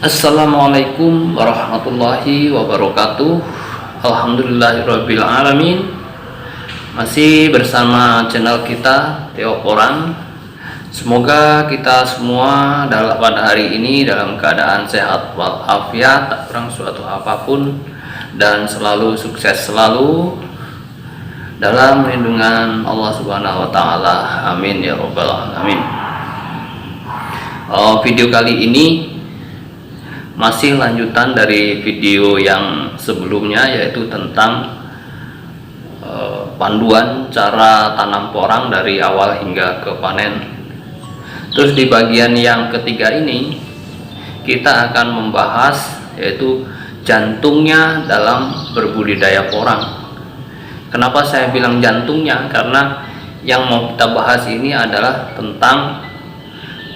Assalamualaikum warahmatullahi wabarakatuh. Alhamdulillahirabbil alamin. Masih bersama channel kita Theo Porang. Semoga kita semua pada hari ini dalam keadaan sehat walafiat, tak kurang suatu apapun, dan selalu sukses selalu dalam lindungan Allah Subhanahu wa taala. Amin ya rabbal alamin. Video kali ini masih lanjutan dari video yang sebelumnya, yaitu tentang panduan cara tanam porang dari awal hingga ke panen. Terus di bagian yang ketiga ini kita akan membahas yaitu jantungnya dalam berbudidaya porang. Kenapa saya bilang jantungnya? Karena yang mau kita bahas ini adalah tentang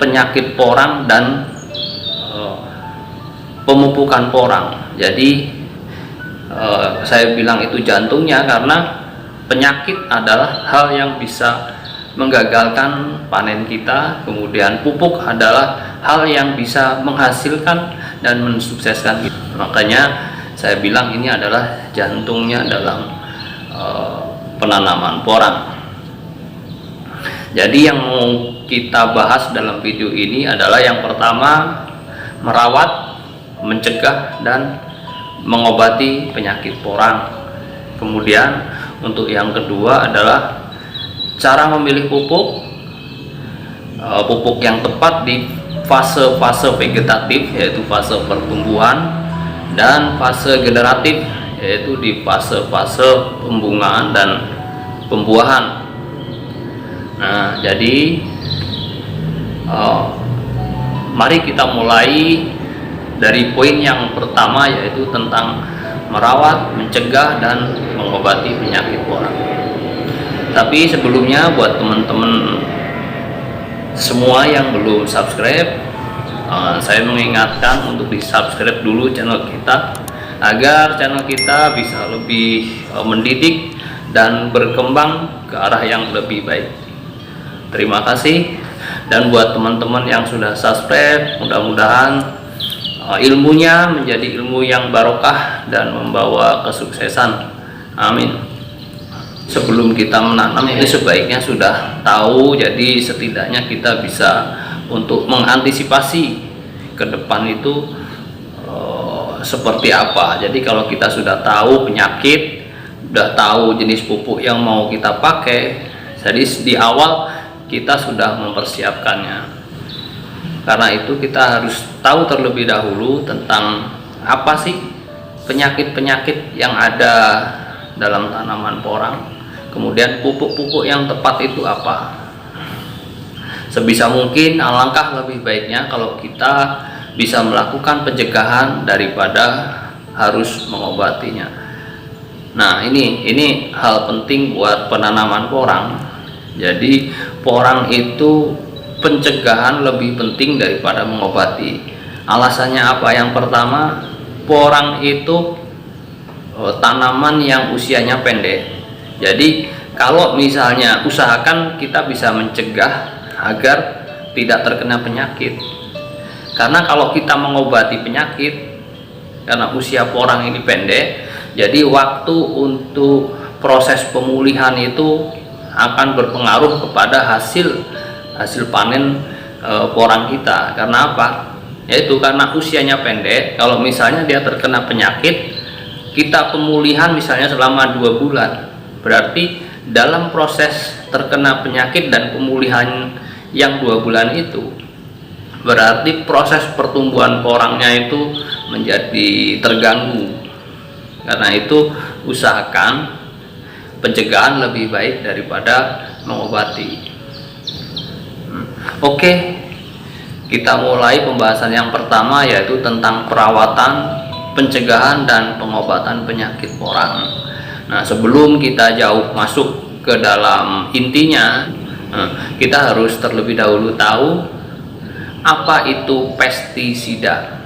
penyakit porang dan pemupukan porang. Jadi saya bilang itu jantungnya karena penyakit adalah hal yang bisa menggagalkan panen kita, kemudian pupuk adalah hal yang bisa menghasilkan dan mensukseskan kita. Makanya saya bilang ini adalah jantungnya dalam penanaman porang. Jadi yang mau kita bahas dalam video ini adalah yang pertama, merawat, mencegah dan mengobati penyakit porang. Kemudian untuk yang kedua adalah cara memilih pupuk, pupuk yang tepat di fase-fase vegetatif, yaitu fase pertumbuhan, dan fase generatif, yaitu di fase-fase pembungaan dan pembuahan. Nah, jadi mari kita mulai dari poin yang pertama, yaitu tentang merawat, mencegah dan mengobati penyakit porang. Tapi sebelumnya, buat teman-teman semua yang belum subscribe, saya mengingatkan untuk di subscribe dulu channel kita agar channel kita bisa lebih mendidik dan berkembang ke arah yang lebih baik. Terima kasih. Dan buat teman-teman yang sudah subscribe, mudah-mudahan ilmunya menjadi ilmu yang barokah dan membawa kesuksesan. Amin. Sebelum kita menanam ini sebaiknya sudah tahu, jadi setidaknya kita bisa untuk mengantisipasi ke depan itu seperti apa. Jadi kalau kita sudah tahu penyakit, sudah tahu jenis pupuk yang mau kita pakai, jadi di awal kita sudah mempersiapkannya. Karena itu kita harus tahu terlebih dahulu tentang apa sih penyakit-penyakit yang ada dalam tanaman porang. Kemudian pupuk-pupuk yang tepat itu apa. Sebisa mungkin alangkah lebih baiknya kalau kita bisa melakukan pencegahan daripada harus mengobatinya. Nah, ini hal penting buat penanaman porang. Jadi porang itu pencegahan lebih penting daripada mengobati. Alasannya apa? Yang pertama, porang itu tanaman yang usianya pendek. Jadi kalau misalnya usahakan kita bisa mencegah agar tidak terkena penyakit. Karena kalau kita mengobati penyakit, karena usia porang ini pendek, jadi waktu untuk proses pemulihan itu akan berpengaruh kepada hasil panen porang kita. Karena apa? Yaitu karena usianya pendek. Kalau misalnya dia terkena penyakit, kita pemulihan misalnya selama 2 bulan, berarti dalam proses terkena penyakit dan pemulihan yang 2 bulan itu, berarti proses pertumbuhan porangnya itu menjadi terganggu. Karena itu usahakan pencegahan lebih baik daripada mengobati. Oke, kita mulai pembahasan yang pertama, yaitu tentang perawatan, pencegahan dan pengobatan penyakit porang. Nah, sebelum kita jauh masuk ke dalam intinya, kita harus terlebih dahulu tahu apa itu pestisida.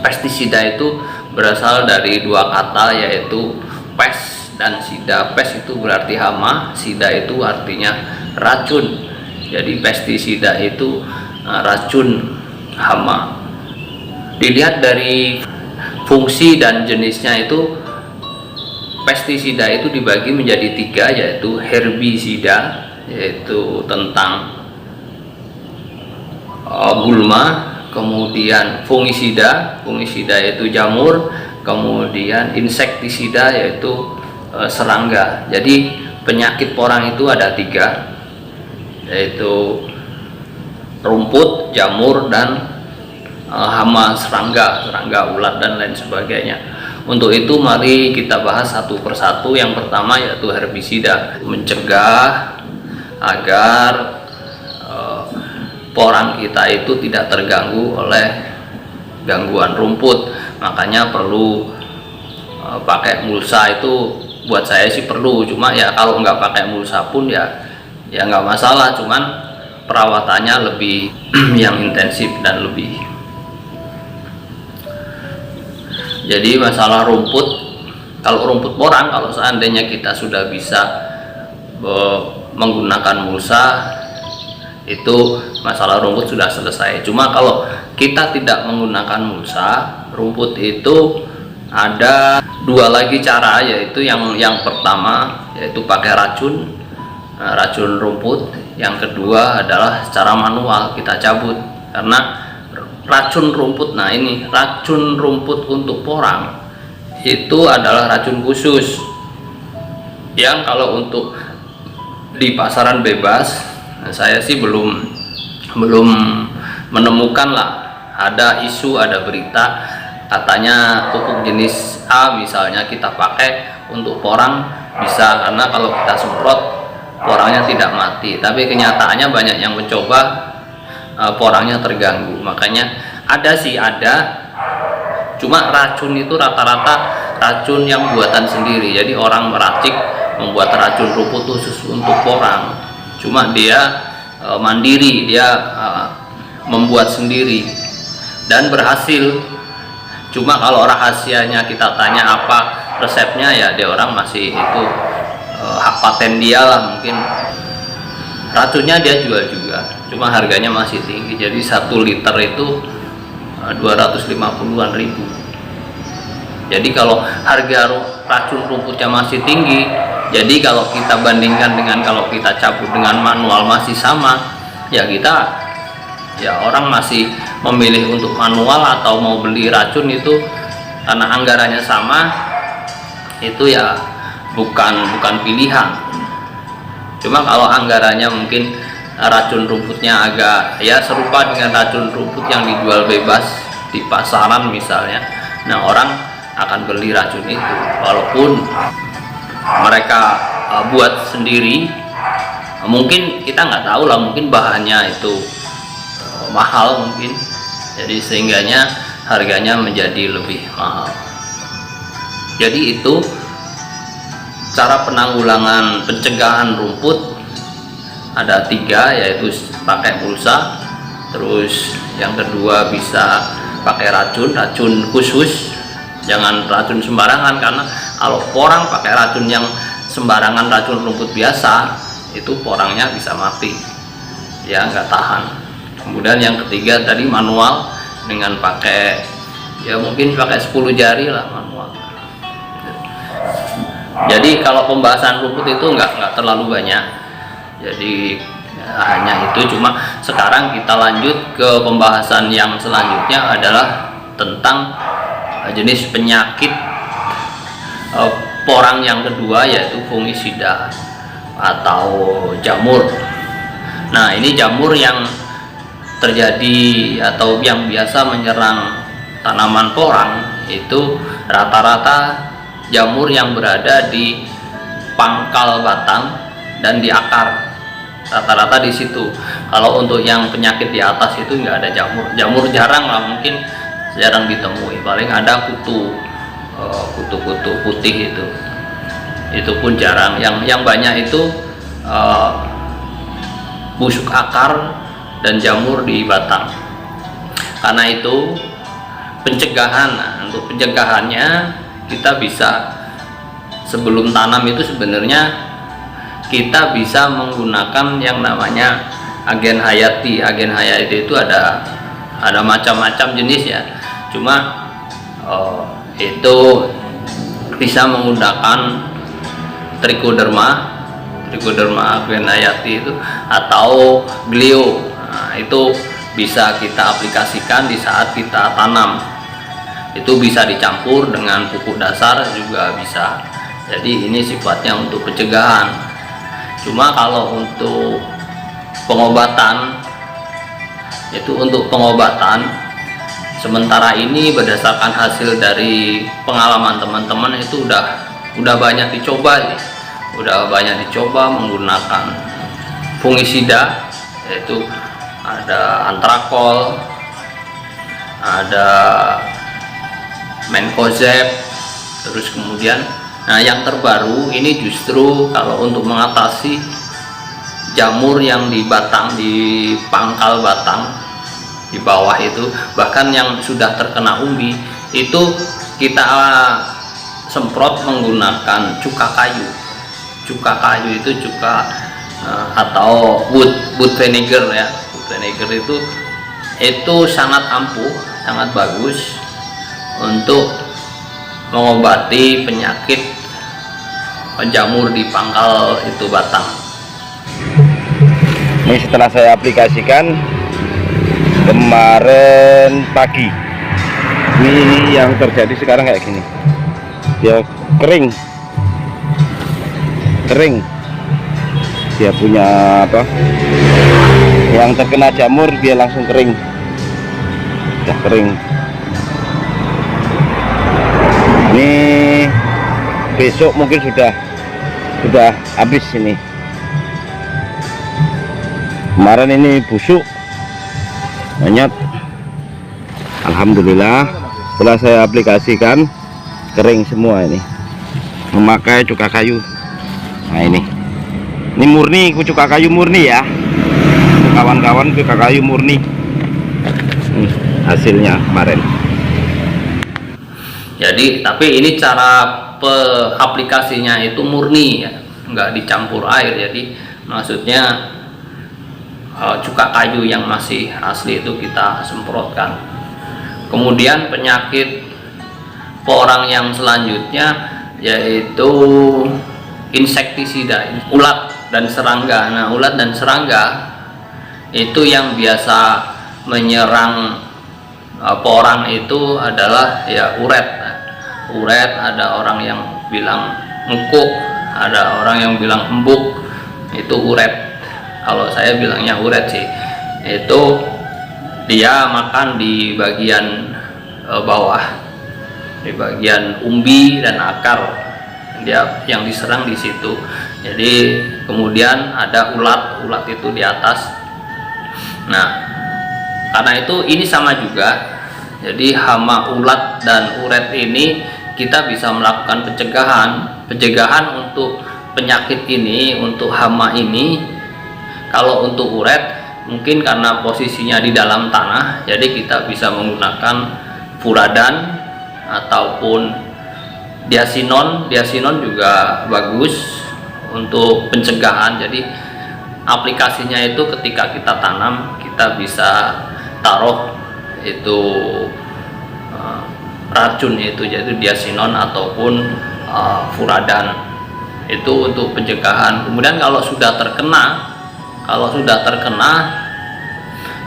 Pestisida itu berasal dari 2 kata, yaitu pes dan sida. Pes itu berarti hama, sida itu artinya racun. Jadi pestisida itu racun hama. Dilihat dari fungsi dan jenisnya itu, pestisida itu dibagi menjadi 3, yaitu herbisida, yaitu tentang gulma, kemudian fungisida yaitu jamur, kemudian insektisida yaitu serangga. Jadi penyakit porang itu ada 3, yaitu rumput, jamur, dan hama serangga, ulat dan lain sebagainya. Untuk itu mari kita bahas satu persatu. Yang pertama yaitu herbisida, mencegah agar porang kita itu tidak terganggu oleh gangguan rumput. Makanya perlu pakai mulsa. Itu buat saya sih perlu, cuma ya kalau nggak pakai mulsa pun ya nggak masalah, cuman perawatannya lebih yang intensif dan lebih. Jadi masalah rumput, kalau rumput porang, kalau seandainya kita sudah bisa menggunakan mulsa, itu masalah rumput sudah selesai. Cuma kalau kita tidak menggunakan mulsa, rumput itu ada 2 lagi cara, yaitu yang pertama yaitu pakai racun rumput. Yang kedua adalah secara manual kita cabut, karena racun rumput, nah ini racun rumput untuk porang itu adalah racun khusus yang kalau untuk di pasaran bebas, nah saya sih belum menemukan lah. Ada isu, ada berita katanya pupuk jenis A misalnya kita pakai untuk porang bisa, karena kalau kita semprot porangnya tidak mati. Tapi kenyataannya banyak yang mencoba, porangnya terganggu. Makanya ada, cuma racun itu rata-rata racun yang buatan sendiri. Jadi orang meracik membuat racun rumput khusus untuk porang, cuma dia mandiri, dia membuat sendiri dan berhasil. Cuma kalau rahasianya kita tanya apa resepnya, ya dia orang masih itu hak paten dia lah mungkin. Racunnya dia jual juga, cuma harganya masih tinggi. Jadi 1 liter itu 250-an ribu. Jadi kalau harga racun rumputnya masih tinggi, jadi kalau kita bandingkan dengan kalau kita cabut dengan manual masih sama, ya orang masih memilih untuk manual atau mau beli racun itu karena anggarannya sama, itu ya bukan pilihan. Cuma kalau anggarannya mungkin racun rumputnya agak ya serupa dengan racun rumput yang dijual bebas di pasaran misalnya, nah orang akan beli racun itu walaupun mereka buat sendiri. Mungkin kita nggak tahu lah, mungkin bahannya itu mahal mungkin, jadi sehingganya harganya menjadi lebih mahal. Jadi itu cara penanggulangan pencegahan rumput ada 3, yaitu pakai mulsa, terus yang kedua bisa pakai racun khusus. Jangan racun sembarangan, karena kalau porang pakai racun yang sembarangan, racun rumput biasa, itu porangnya bisa mati, ya nggak tahan. Kemudian yang ketiga tadi manual, dengan pakai ya mungkin pakai 10 jari lah manual. Jadi kalau pembahasan rumput itu nggak terlalu banyak, jadi ya, hanya itu. Cuma sekarang kita lanjut ke pembahasan yang selanjutnya adalah tentang jenis penyakit porang yang kedua, yaitu fungisida atau jamur. Nah ini jamur yang terjadi atau yang biasa menyerang tanaman porang itu rata-rata jamur yang berada di pangkal batang dan di akar, rata-rata di situ. Kalau untuk yang penyakit di atas itu nggak ada jamur jarang lah, mungkin jarang ditemui. Paling ada kutu putih itu pun jarang. Yang banyak itu busuk akar dan jamur di batang. Karena itu pencegahan, untuk pencegahannya kita bisa sebelum tanam itu sebenarnya kita bisa menggunakan yang namanya agen hayati. Agen hayati itu ada macam-macam jenis ya. Cuma itu bisa menggunakan trichoderma grenayati itu atau glio. Nah, itu bisa kita aplikasikan di saat kita tanam. Itu bisa dicampur dengan pupuk dasar juga bisa. Jadi ini sifatnya untuk pencegahan. Cuma kalau untuk pengobatan, sementara ini berdasarkan hasil dari pengalaman teman-teman itu udah banyak dicoba menggunakan fungisida, yaitu ada antrakol, ada mancozeb, terus kemudian yang terbaru ini justru kalau untuk mengatasi jamur yang di batang, di pangkal batang di bawah itu, bahkan yang sudah terkena umbi, itu kita semprot menggunakan cuka kayu itu atau wood vinegar ya. Wood vinegar itu sangat ampuh, sangat bagus untuk mengobati penyakit jamur di pangkal itu batang. Ini setelah saya aplikasikan kemarin pagi, ini yang terjadi sekarang kayak gini, dia kering, dia punya apa, yang terkena jamur dia langsung kering, udah kering. Ini besok mungkin sudah habis ini. Kemarin ini busuk banyak, alhamdulillah setelah saya aplikasikan kering semua. Ini memakai cuka kayu. Nah ini murni cuka kayu murni ya kawan-kawan, cuka kayu murni. Hasilnya kemarin. Jadi tapi ini cara aplikasinya itu murni ya, nggak dicampur air. Jadi maksudnya cuka kayu yang masih asli itu kita semprotkan. Kemudian penyakit porang yang selanjutnya yaitu insektisida, ulat dan serangga. Nah, ulat dan serangga itu yang biasa menyerang porang itu adalah ya uret, ada orang yang bilang engkuk, ada orang yang bilang embuk, itu uret. Kalau saya bilangnya uret sih. Itu dia makan di bagian bawah, di bagian umbi dan akar, dia yang diserang di situ. Jadi kemudian ada ulat itu di atas. Nah, karena itu ini sama juga. Jadi hama ulat dan uret ini kita bisa melakukan pencegahan untuk penyakit ini, untuk hama ini. Kalau untuk uret mungkin karena posisinya di dalam tanah, jadi kita bisa menggunakan furadan ataupun diasinon juga bagus untuk pencegahan. Jadi aplikasinya itu ketika kita tanam, kita bisa taruh itu racun itu, yaitu diasinon ataupun furadan, itu untuk pencegahan. Kemudian kalau sudah terkena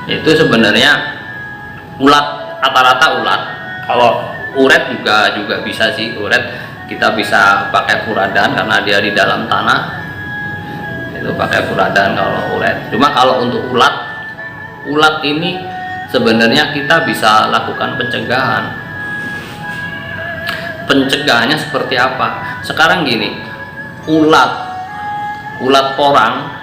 itu sebenarnya ulat, rata-rata ulat. Kalau uret juga bisa sih, uret kita bisa pakai furadan karena dia di dalam tanah, itu pakai furadan kalau uret. Cuma kalau untuk ulat ini sebenarnya kita bisa lakukan pencegahannya seperti apa? Sekarang gini, ulat porang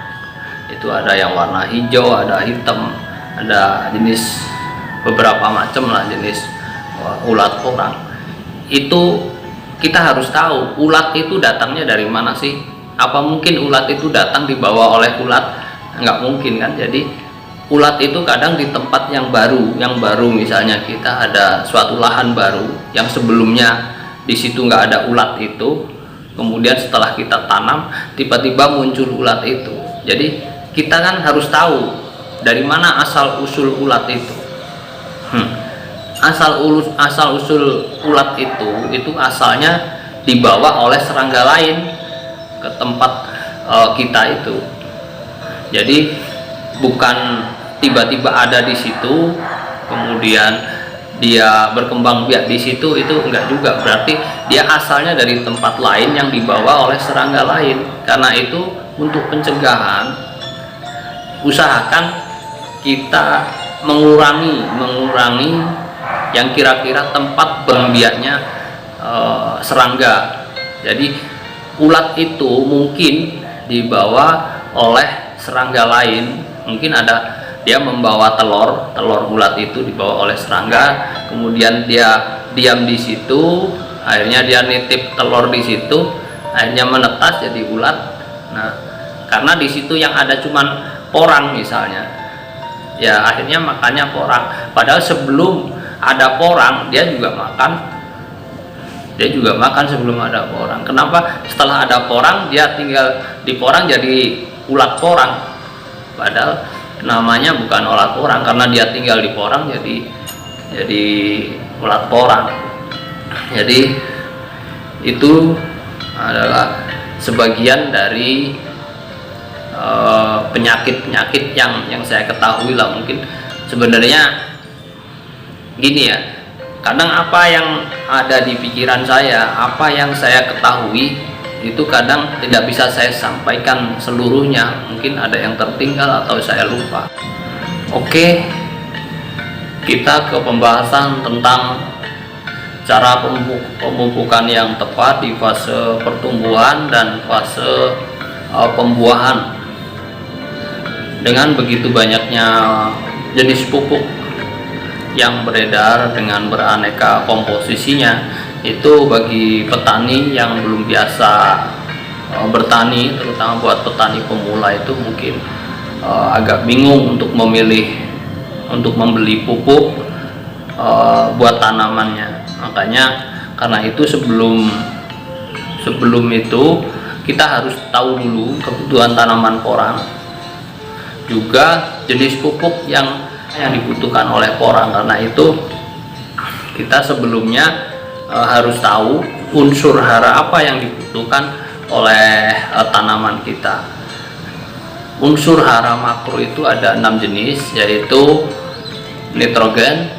itu ada yang warna hijau, ada hitam, ada jenis beberapa macam lah jenis ulat porang. Itu kita harus tahu ulat itu datangnya dari mana sih? Apa mungkin ulat itu datang dibawa oleh ulat? Nggak mungkin kan. Jadi ulat itu kadang di tempat yang baru, misalnya kita ada suatu lahan baru yang sebelumnya di situ nggak ada ulat itu, kemudian setelah kita tanam tiba-tiba muncul ulat itu. Jadi kita kan harus tahu dari mana asal usul ulat itu. asal usul ulat itu asalnya dibawa oleh serangga lain ke tempat kita itu. Jadi bukan tiba-tiba ada di situ kemudian dia berkembang biak di situ, itu enggak juga, berarti dia asalnya dari tempat lain yang dibawa oleh serangga lain. Karena itu untuk pencegahan usahakan kita mengurangi yang kira-kira tempat berbiaknya serangga. Jadi ulat itu mungkin dibawa oleh serangga lain, mungkin ada dia membawa telur ulat itu dibawa oleh serangga, kemudian dia diam di situ, akhirnya dia nitip telur di situ, akhirnya menetas jadi ulat. Nah, karena di situ yang ada cuman porang misalnya, ya akhirnya makannya porang. Padahal sebelum ada porang dia juga makan sebelum ada porang. Kenapa setelah ada porang dia tinggal di porang jadi ulat porang? Padahal namanya bukan ulat porang, karena dia tinggal di porang jadi ulat porang. Jadi itu adalah sebagian dari penyakit-penyakit yang saya ketahui lah. Mungkin sebenarnya gini ya, kadang apa yang ada di pikiran saya, apa yang saya ketahui itu kadang tidak bisa saya sampaikan seluruhnya, mungkin ada yang tertinggal atau saya lupa. Oke, kita ke pembahasan tentang cara pemupukan yang tepat di fase pertumbuhan dan fase pembuahan. Dengan begitu banyaknya jenis pupuk yang beredar dengan beraneka komposisinya, itu bagi petani yang belum biasa bertani, terutama buat petani pemula, itu mungkin agak bingung untuk membeli pupuk buat tanamannya. Makanya karena itu sebelum itu kita harus tahu dulu kebutuhan tanaman porang, juga jenis pupuk yang dibutuhkan oleh porang. Karena itu kita sebelumnya harus tahu unsur hara apa yang dibutuhkan oleh tanaman kita. Unsur hara makro itu ada 6 jenis, yaitu nitrogen,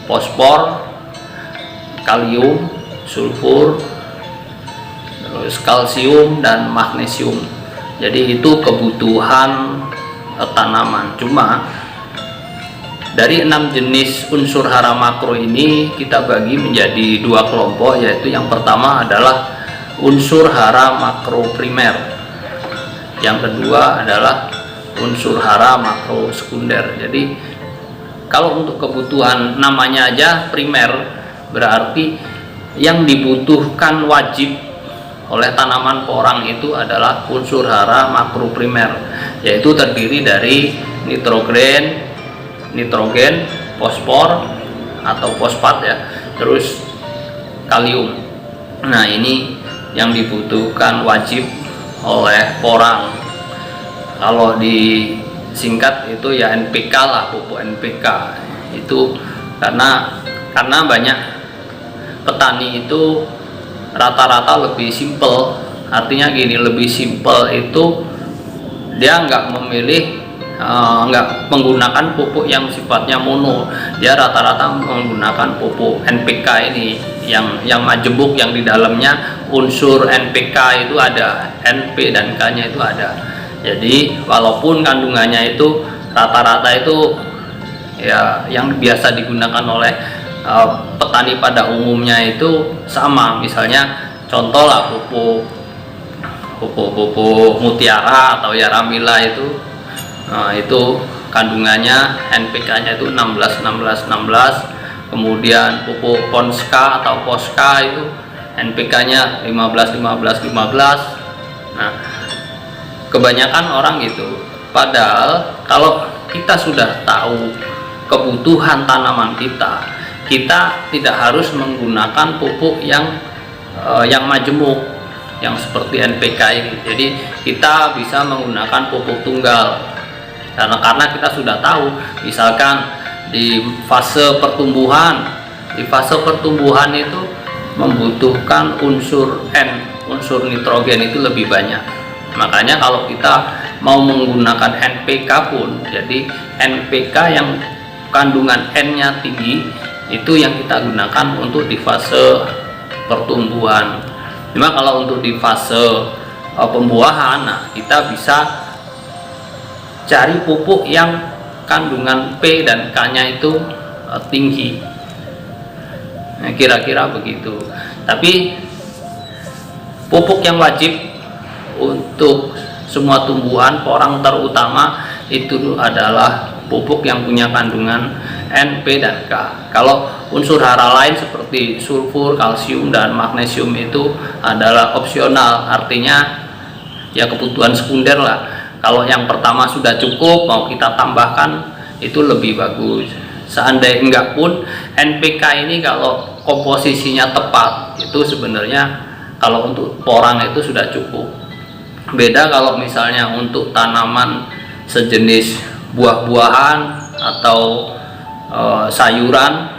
fosfor, kalium, sulfur, terus kalsium dan magnesium. Jadi itu kebutuhan tanaman. Cuma dari 6 jenis unsur hara makro ini kita bagi menjadi 2 kelompok, yaitu yang pertama adalah unsur hara makro primer, yang kedua adalah unsur hara makro sekunder. Jadi kalau untuk kebutuhan namanya aja primer, berarti yang dibutuhkan wajib oleh tanaman porang itu adalah unsur hara makro primer, yaitu terdiri dari nitrogen, fosfor atau fosfat ya, terus kalium. Nah, ini yang dibutuhkan wajib oleh porang. Kalau disingkat itu ya NPK lah, pupuk NPK. Itu karena banyak petani itu rata-rata lebih simple. Artinya gini, lebih simple itu dia nggak menggunakan pupuk yang sifatnya mono. Dia rata-rata menggunakan pupuk NPK ini yang majemuk, yang di dalamnya unsur NPK itu ada, NP dan K nya itu ada. Jadi walaupun kandungannya itu rata-rata itu ya yang biasa digunakan oleh petani pada umumnya itu sama. Misalnya contoh lah pupuk mutiara atau yaramila itu, itu kandungannya NPK-nya itu 16. Kemudian pupuk Ponska atau Poska itu NPK-nya 15. Nah, kebanyakan orang gitu. Padahal kalau kita sudah tahu kebutuhan tanaman kita tidak harus menggunakan pupuk yang majemuk, yang seperti NPK ini. Jadi kita bisa menggunakan pupuk tunggal. Karena kita sudah tahu, misalkan di fase pertumbuhan. Di fase pertumbuhan itu membutuhkan unsur N, unsur nitrogen itu lebih banyak. Makanya kalau kita mau menggunakan NPK pun, jadi NPK yang kandungan N-nya tinggi itu yang kita gunakan untuk di fase pertumbuhan. Cuma kalau untuk di fase pembuahan, nah kita bisa cari pupuk yang kandungan P dan K-nya itu tinggi. Nah, kira-kira begitu. Tapi pupuk yang wajib untuk semua tumbuhan, porang terutama, itu adalah pupuk yang punya kandungan N, P, dan K. Kalau unsur hara lain seperti sulfur, kalsium, dan magnesium itu adalah opsional, artinya ya kebutuhan sekunder lah. Kalau yang pertama sudah cukup, mau kita tambahkan itu lebih bagus. Seandainya enggak pun, NPK ini kalau komposisinya tepat, itu sebenarnya kalau untuk porang itu sudah cukup. Beda kalau misalnya untuk tanaman sejenis buah-buahan atau sayuran,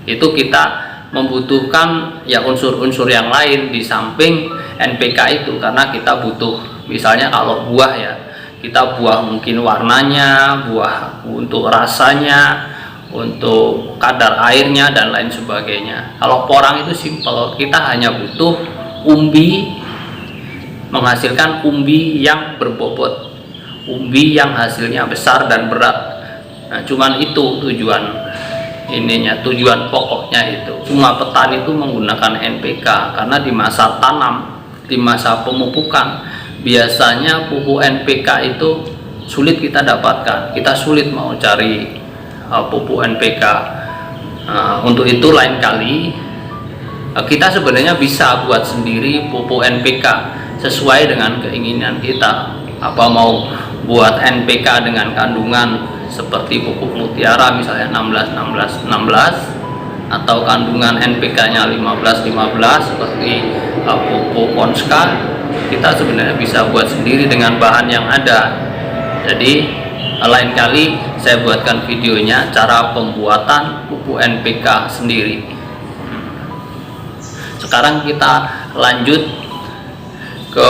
itu kita membutuhkan ya unsur-unsur yang lain di samping NPK itu, karena kita butuh, misalnya kalau buah ya, kita buah mungkin warnanya, buah untuk rasanya, untuk kadar airnya, dan lain sebagainya. Kalau porang itu simpel, kita hanya butuh umbi, menghasilkan umbi yang berbobot, umbi yang hasilnya besar dan berat. Nah, cuman itu tujuan pokoknya itu. Semua petani itu menggunakan NPK karena di masa tanam, di masa pemupukan, biasanya pupuk NPK itu sulit kita dapatkan. Kita sulit mau cari pupuk NPK. Untuk itu lain kali kita sebenarnya bisa buat sendiri pupuk NPK sesuai dengan keinginan kita. Apa mau buat NPK dengan kandungan seperti pupuk mutiara misalnya 16-16-16, atau kandungan NPK-nya 15-15 seperti pupuk Konska, kita sebenarnya bisa buat sendiri dengan bahan yang ada. Jadi lain kali saya buatkan videonya cara pembuatan pupuk NPK sendiri. Sekarang kita lanjut ke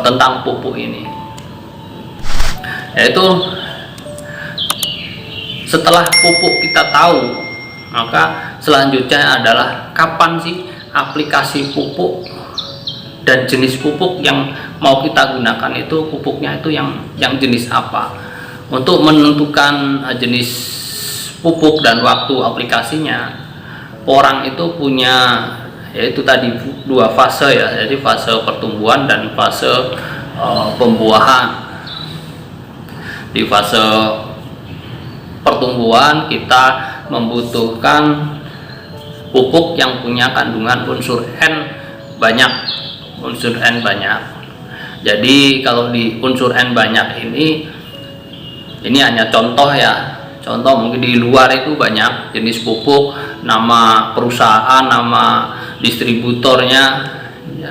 tentang pupuk ini, yaitu setelah pupuk kita tahu, maka selanjutnya adalah kapan sih aplikasi pupuk dan jenis pupuk yang mau kita gunakan itu, pupuknya itu yang jenis apa. Untuk menentukan jenis pupuk dan waktu aplikasinya, porang itu punya yaitu tadi dua fase ya, jadi fase pertumbuhan dan fase pembuahan. Di fase pertumbuhan kita membutuhkan pupuk yang punya kandungan unsur N banyak, unsur N banyak. Jadi kalau di unsur N banyak ini hanya contoh ya, contoh mungkin di luar itu banyak jenis pupuk, nama perusahaan, nama distributornya,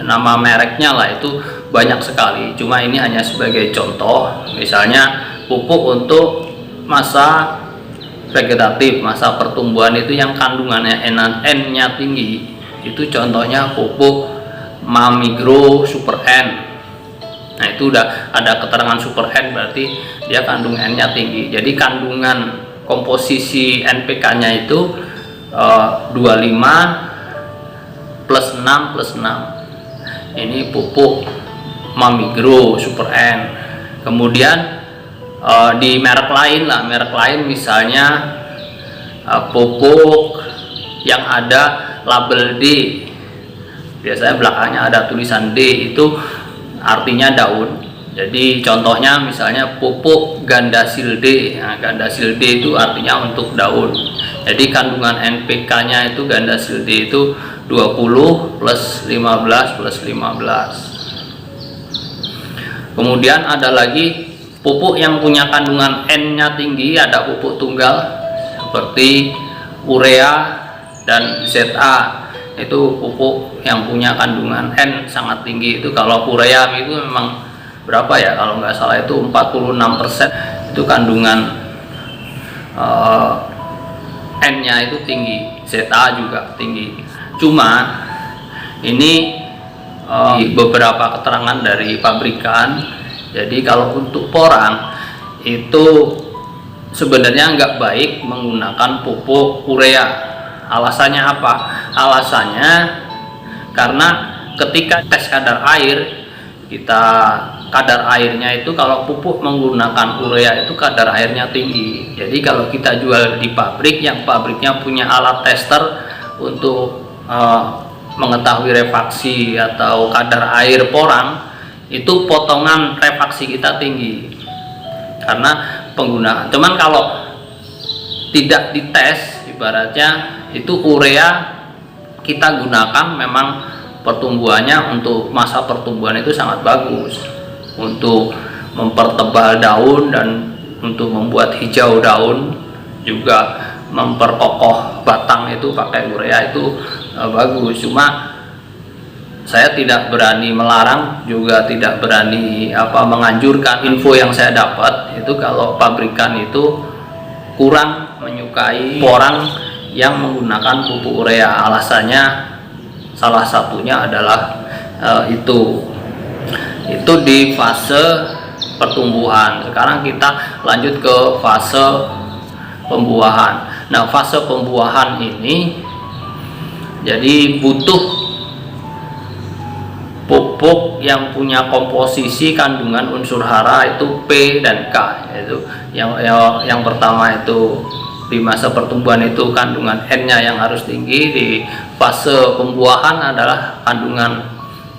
nama mereknya lah, itu banyak sekali. Cuma ini hanya sebagai contoh. Misalnya pupuk untuk masa vegetatif, masa pertumbuhan itu yang kandungannya N-nya tinggi, itu contohnya pupuk Mamigro Super N. Nah, itu udah ada keterangan Super N, berarti dia kandung N-nya tinggi. Jadi kandungan komposisi NPK-nya itu 25 plus 6 plus 6. Ini pupuk Mamigro Super N. Kemudian di merek lain lah, merek lain misalnya pupuk yang ada label D, biasanya belakangnya ada tulisan D, itu artinya daun. Jadi contohnya misalnya pupuk Gandasil D. Nah, Gandasil D itu artinya untuk daun. Jadi kandungan NPK-nya itu Gandasil D itu 20 plus 15 plus 15. Kemudian ada lagi pupuk yang punya kandungan N-nya tinggi, ada pupuk tunggal seperti urea dan ZA. Itu pupuk yang punya kandungan N sangat tinggi. Itu kalau urea itu memang berapa ya, kalau nggak salah itu 46% itu kandungan N-nya itu tinggi, ZA juga tinggi. Cuma ini beberapa keterangan dari pabrikan. Jadi kalau untuk porang itu sebenarnya nggak baik menggunakan pupuk urea. Alasannya apa? Alasannya karena ketika tes kadar air, kadar airnya itu kalau pupuk menggunakan urea itu kadar airnya tinggi. Jadi kalau kita jual di pabrik, yang pabriknya punya alat tester untuk mengetahui refaksi atau kadar air porang, itu potongan refaksi kita tinggi karena penggunaan. Cuman kalau tidak dites, ibaratnya itu urea kita gunakan memang pertumbuhannya untuk masa pertumbuhan itu sangat bagus, untuk mempertebal daun dan untuk membuat hijau daun, juga memperkokoh batang itu pakai urea itu bagus. Cuma saya tidak berani melarang, juga tidak berani menganjurkan. Info yang saya dapat itu kalau pabrikan itu kurang menyukai porang yang menggunakan pupuk urea. Alasannya salah satunya adalah itu di fase pertumbuhan. Sekarang kita lanjut ke fase pembuahan. Nah, fase pembuahan ini jadi butuh pupuk yang punya komposisi kandungan unsur hara itu P dan K. Yaitu yang pertama itu di masa pertumbuhan itu kandungan N-nya yang harus tinggi. Di fase pembuahan adalah kandungan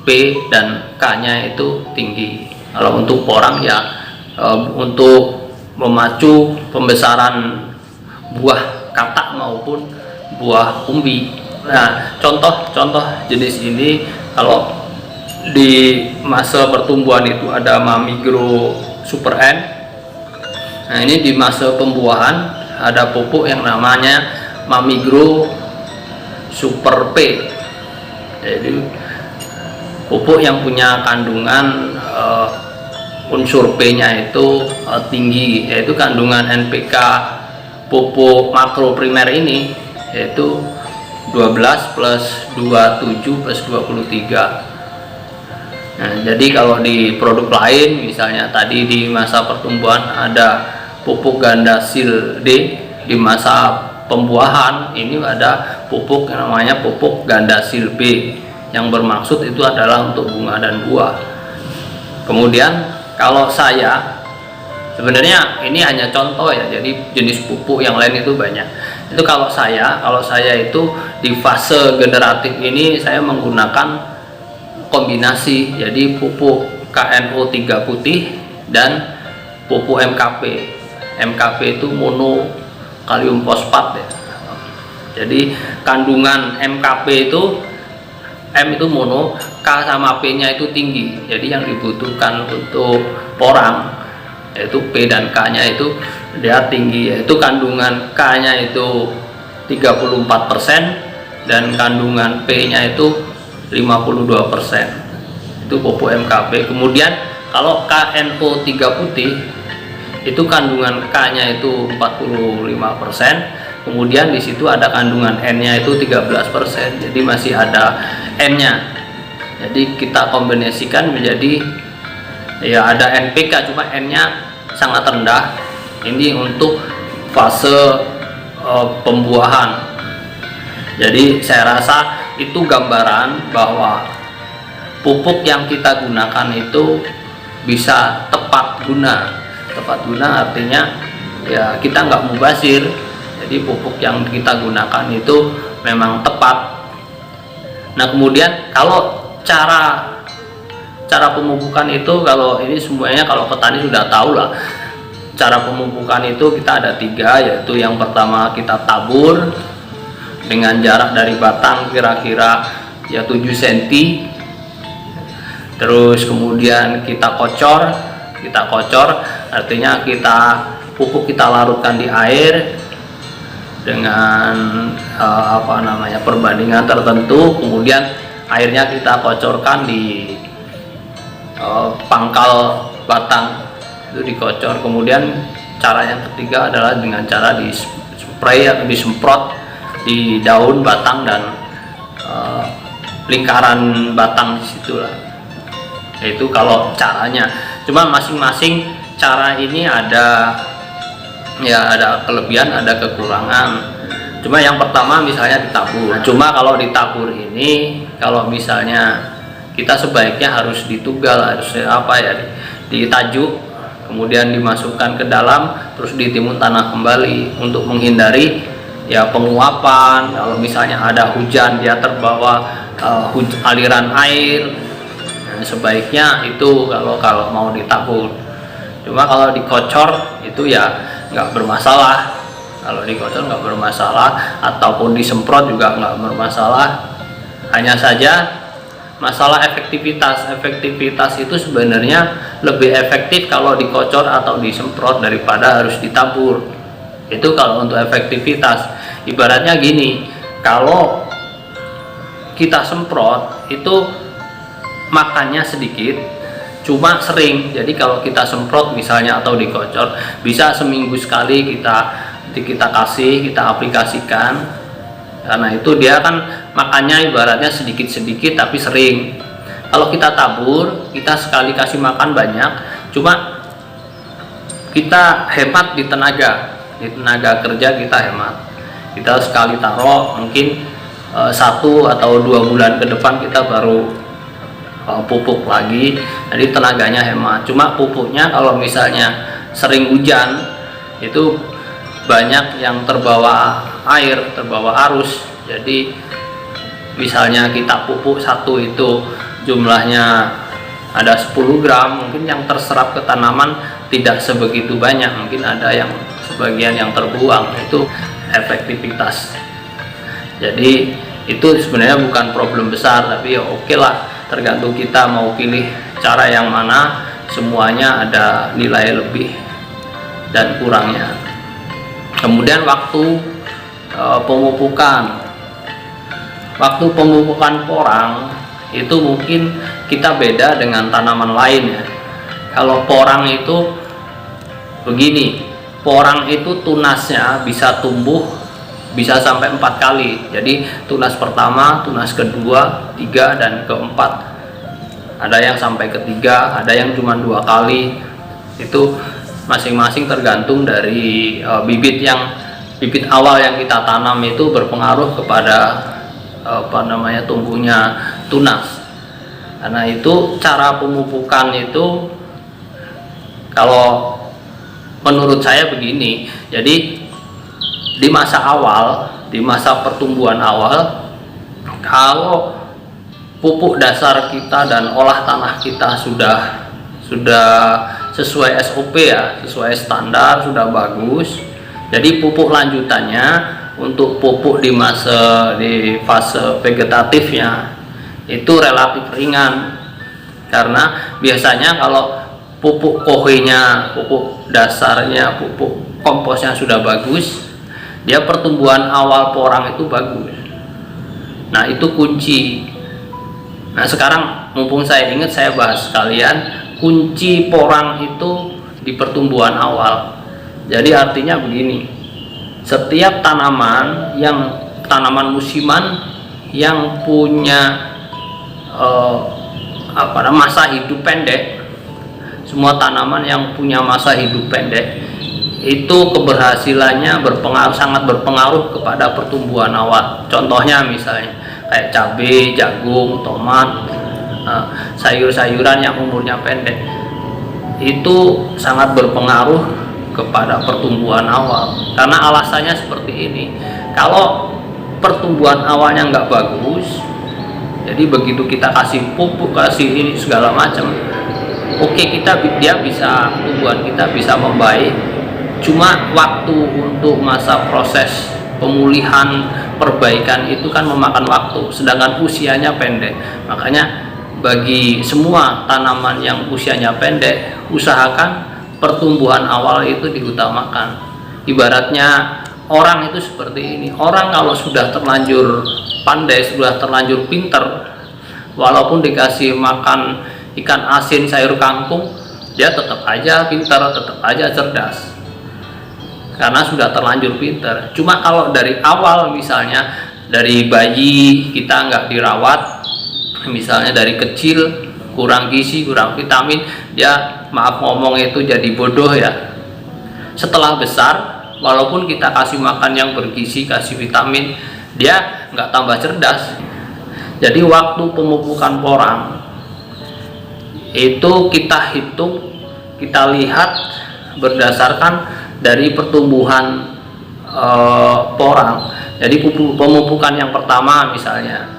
P dan K-nya itu tinggi. Kalau untuk porang ya untuk memacu pembesaran buah katak maupun buah umbi. Nah, contoh jenis ini kalau di masa pertumbuhan itu ada Mamigro Super N. Nah, ini di masa pembuahan ada pupuk yang namanya Mamigro Super P. Jadi pupuk yang punya kandungan unsur P-nya itu tinggi, yaitu kandungan NPK pupuk makro primer ini yaitu 12 plus 27 plus 23. Nah, jadi kalau di produk lain, misalnya tadi di masa pertumbuhan ada pupuk gandasil D, di masa pembuahan ini ada pupuk yang namanya pupuk gandasil B, yang bermaksud itu adalah untuk bunga dan buah. Kemudian kalau saya, sebenarnya ini hanya contoh ya, jadi jenis pupuk yang lain itu banyak. Itu kalau saya itu di fase generatif ini saya menggunakan kombinasi, jadi pupuk KNO 3 putih dan pupuk MKP. MKP itu mono kalium fosfat ya. Jadi kandungan MKP itu, M itu mono, K sama P nya itu tinggi. Jadi yang dibutuhkan untuk porang yaitu P dan K nya itu dia tinggi, yaitu kandungan K nya itu 34% dan kandungan P nya itu 52%. Itu pupuk MKP. Kemudian kalau KNO 3 putih itu kandungan K nya itu 45%, kemudian di situ ada kandungan N nya itu 13%, jadi masih ada N nya. Jadi kita kombinasikan menjadi ya ada NPK, cuma N nya sangat rendah. Ini untuk fase pembuahan. Jadi saya rasa itu gambaran bahwa pupuk yang kita gunakan itu bisa tepat guna. Tepat guna artinya ya kita nggak mubazir. Jadi pupuk yang kita gunakan itu memang tepat. Nah, kemudian kalau cara pemupukan itu, kalau ini semuanya kalau petani sudah tahu lah. Cara pemupukan itu kita ada 3, yaitu yang pertama kita tabur dengan jarak dari batang kira-kira ya 7 cm. Terus kemudian kita kocor artinya pupuk kita larutkan di air dengan perbandingan tertentu, kemudian airnya kita kocorkan di pangkal batang, itu dikocor, kemudian cara yang ketiga adalah dengan cara di spray atau disemprot di daun, batang, dan lingkaran batang di situ lah. Itu kalau caranya. Cuma masing-masing cara ini ada kelebihan, ada kekurangan. Cuma yang pertama misalnya ditabur. Cuma kalau ditabur ini, kalau misalnya kita sebaiknya harus ditugal, harus ditajuk, kemudian dimasukkan ke dalam, terus ditimbun tanah kembali untuk menghindari penguapan. Kalau misalnya ada hujan, dia terbawa aliran air, sebaiknya itu kalau mau ditabur. Cuma kalau dikocor itu nggak bermasalah. Kalau dikocor nggak bermasalah, ataupun disemprot juga nggak bermasalah. Hanya saja masalah efektivitas itu sebenarnya lebih efektif kalau dikocor atau disemprot daripada harus ditabur. Itu kalau untuk efektivitas. Ibaratnya gini, kalau kita semprot itu makannya sedikit, cuma sering. Jadi kalau kita semprot misalnya atau dikocor, bisa seminggu sekali kita kasih, kita aplikasikan, karena itu dia kan makannya ibaratnya sedikit-sedikit tapi sering. Kalau kita tabur, kita sekali kasih makan banyak, cuma kita hemat di tenaga kerja, kita hemat. Kita sekali taruh mungkin 1 atau 2 bulan ke depan kita baru pupuk lagi, jadi tenaganya hemat. Cuma pupuknya kalau misalnya sering hujan itu banyak yang terbawa air, terbawa arus. Jadi misalnya kita pupuk 1 itu jumlahnya ada 10 gram, mungkin yang terserap ke tanaman tidak sebegitu banyak, mungkin ada yang sebagian yang terbuang. Itu efektivitas. Jadi itu sebenarnya bukan problem besar, tapi oke lah, tergantung kita mau pilih cara yang mana. Semuanya ada nilai lebih dan kurangnya. Kemudian waktu pemupukan porang itu mungkin kita beda dengan tanaman lain ya. Kalau porang itu begini, porang itu tunasnya bisa tumbuh bisa sampai 4 kali. Jadi tunas pertama, tunas kedua, 3, dan keempat. Ada yang sampai ketiga, ada yang cuma 2 kali. Itu masing-masing tergantung dari bibit awal yang kita tanam itu berpengaruh kepada tumbuhnya tunas. Karena itu cara pemupukan itu kalau menurut saya begini. Jadi di masa awal, di masa pertumbuhan awal, kalau pupuk dasar kita dan olah tanah kita sudah sesuai SOP ya, sesuai standar, sudah bagus. Jadi pupuk lanjutannya untuk pupuk di fase vegetatifnya itu relatif ringan, karena biasanya kalau pupuk kohenya, pupuk dasarnya, pupuk komposnya sudah bagus, dia pertumbuhan awal porang itu bagus. Nah itu kunci. Nah sekarang mumpung saya ingat, saya bahas sekalian kunci porang itu di pertumbuhan awal. Jadi artinya begini, setiap tanaman musiman yang punya masa hidup pendek, semua tanaman yang punya masa hidup pendek itu keberhasilannya sangat berpengaruh kepada pertumbuhan awal. Contohnya misalnya kayak cabai, jagung, tomat, sayur-sayuran yang umurnya pendek itu sangat berpengaruh kepada pertumbuhan awal. Karena alasannya seperti ini, kalau pertumbuhan awalnya nggak bagus, jadi begitu kita kasih pupuk, kasih ini segala macam, oke, tumbuhan kita bisa membaik. Cuma waktu untuk masa proses pemulihan, perbaikan itu kan memakan waktu, sedangkan usianya pendek. Makanya bagi semua tanaman yang usianya pendek, usahakan pertumbuhan awal itu diutamakan. Ibaratnya orang itu seperti ini, orang kalau sudah terlanjur pandai, sudah terlanjur pinter, walaupun dikasih makan ikan asin, sayur kangkung, dia tetap aja pintar, tetap aja cerdas. karena sudah terlanjur pinter. Cuma kalau dari awal misalnya dari bayi kita nggak dirawat, misalnya dari kecil kurang gizi, kurang vitamin, dia maaf ngomong itu jadi bodoh ya. Setelah besar, walaupun kita kasih makan yang bergizi, kasih vitamin, dia nggak tambah cerdas. Jadi waktu pemupukan porang itu kita hitung, kita lihat berdasarkan dari pertumbuhan porang. Jadi pemupukan yang pertama, misalnya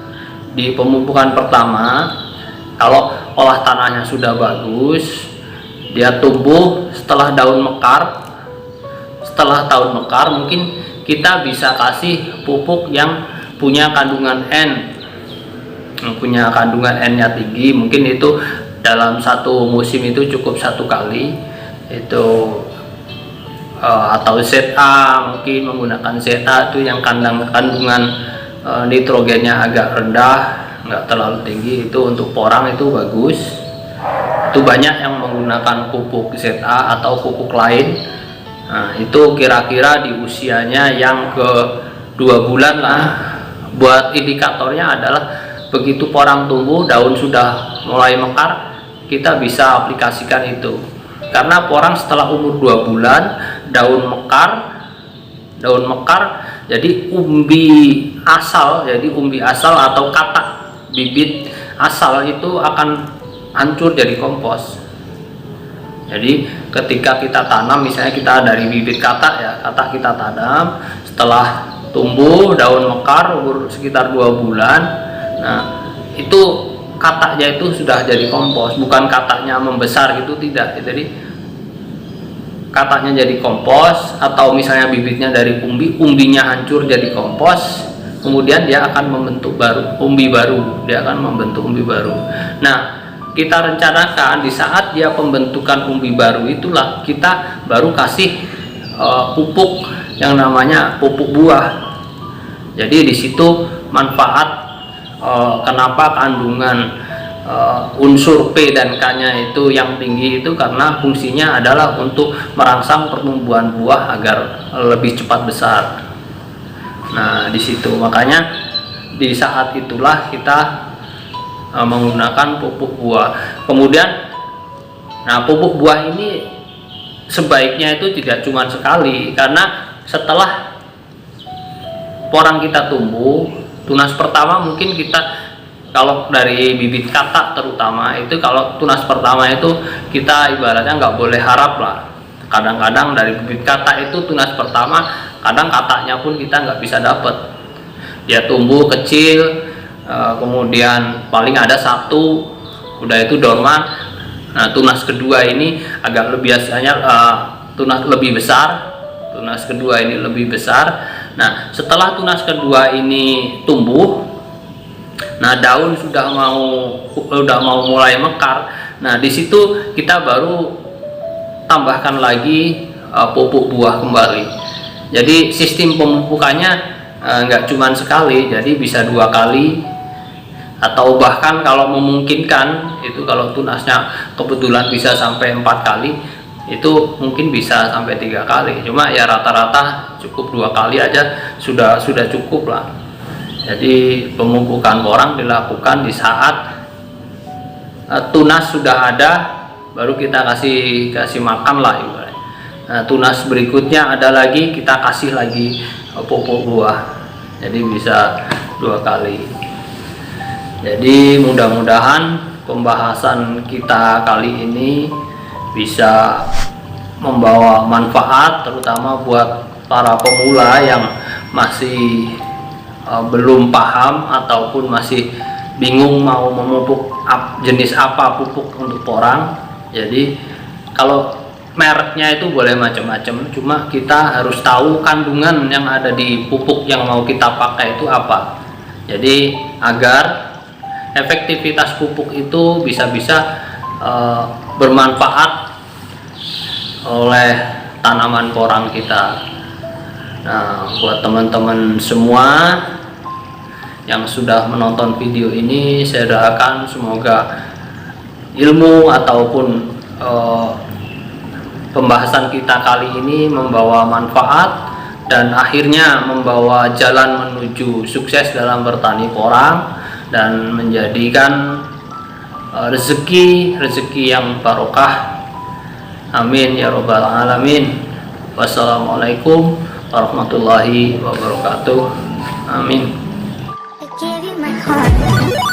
di pemupukan pertama, kalau olah tanahnya sudah bagus, dia tumbuh setelah daun mekar. Setelah daun mekar mungkin kita bisa kasih pupuk yang punya kandungan N, punya kandungan N-nya tinggi. Mungkin itu dalam satu musim itu cukup 1 kali itu, atau ZA, mungkin menggunakan ZA itu yang kandungan nitrogennya agak rendah, nggak terlalu tinggi, itu untuk porang itu bagus. Itu banyak yang menggunakan pupuk ZA atau pupuk lain. Nah, itu kira-kira di usianya yang ke 2 bulan lah. Buat indikatornya adalah begitu porang tumbuh, daun sudah mulai mekar, kita bisa aplikasikan itu. Karena porang setelah umur 2 bulan, daun mekar, jadi umbi asal atau katak bibit asal itu akan hancur jadi kompos. Jadi ketika kita tanam, misalnya kita dari bibit katak ya, katak kita tanam, setelah tumbuh daun mekar umur sekitar 2 bulan, nah itu kataknya itu sudah jadi kompos, bukan kataknya membesar gitu, tidak. Jadi kataknya jadi kompos, atau misalnya bibitnya dari umbinya hancur jadi kompos, kemudian dia akan membentuk umbi baru. Nah, kita rencanakan di saat dia pembentukan umbi baru itulah kita baru kasih pupuk yang namanya pupuk buah. Jadi di situ manfaat kenapa kandungan unsur P dan K-nya itu yang tinggi, itu karena fungsinya adalah untuk merangsang pertumbuhan buah agar lebih cepat besar. Nah, di situ makanya di saat itulah kita menggunakan pupuk buah. Kemudian, nah pupuk buah ini sebaiknya itu tidak cuma sekali, karena setelah porang kita tumbuh, tunas pertama mungkin kita, kalau dari bibit katak terutama itu, kalau tunas pertama itu kita ibaratnya nggak boleh harap lah. Kadang-kadang dari bibit katak itu tunas pertama, kadang kataknya pun kita nggak bisa dapat. Dia tumbuh kecil, kemudian paling ada 1, udah itu dorman. Nah, tunas kedua ini agak biasanya tunas lebih besar. Tunas kedua ini lebih besar. Nah, setelah tunas kedua ini tumbuh, nah daun sudah mau mulai mekar. Nah, di situ kita baru tambahkan lagi pupuk buah kembali. Jadi sistem pemupukannya nggak cuma sekali, jadi bisa 2 kali, atau bahkan kalau memungkinkan itu, kalau tunasnya kebetulan bisa sampai 4 kali, itu mungkin bisa sampai 3 kali. Cuma ya rata-rata cukup 2 kali aja sudah cukup lah. Jadi pemupukan porang dilakukan di saat tunas sudah ada, baru kita kasih makan lah ibaratnya. Nah, tunas berikutnya ada lagi, kita kasih lagi pupuk buah. Jadi bisa 2 kali. Jadi mudah-mudahan pembahasan kita kali ini bisa membawa manfaat, terutama buat para pemula yang masih belum paham ataupun masih bingung mau memupuk jenis apa pupuk untuk porang. Jadi kalau mereknya itu boleh macam-macam, cuma kita harus tahu kandungan yang ada di pupuk yang mau kita pakai itu apa. Jadi agar efektivitas pupuk itu bisa bermanfaat oleh tanaman porang kita. Nah, buat teman-teman semua yang sudah menonton video ini, saya doakan semoga ilmu ataupun pembahasan kita kali ini membawa manfaat dan akhirnya membawa jalan menuju sukses dalam bertani porang dan menjadikan rezeki yang barokah. Amin ya robbal alamin. Wassalamualaikum warahmatullahi wabarakatuh. Amin. I give you my heart.